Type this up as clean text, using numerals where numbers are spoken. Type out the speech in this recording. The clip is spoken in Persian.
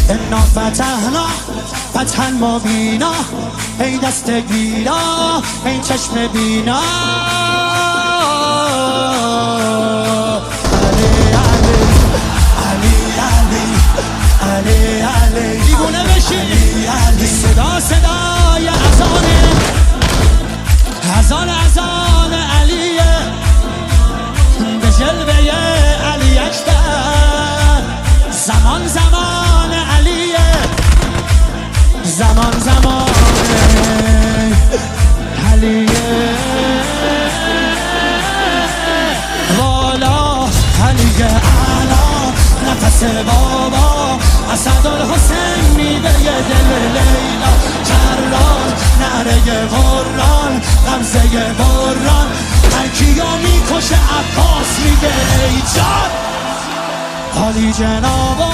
انا فتحنا فتحا مبینا، ای دست گیرا ای چشم بینا. علی علی دیوونه بشی، صدا صدای اذان علیه، به جلوه علی اکبر. زمان زمان علیه، زمان زمان علیه، والا علیه اعلا نفس بابا، اسدالحسین میوه دل لیلا، کران نعره قرآن غمزه بران، هر کیو میکشه عباس میگه ای جان. عالی جنابا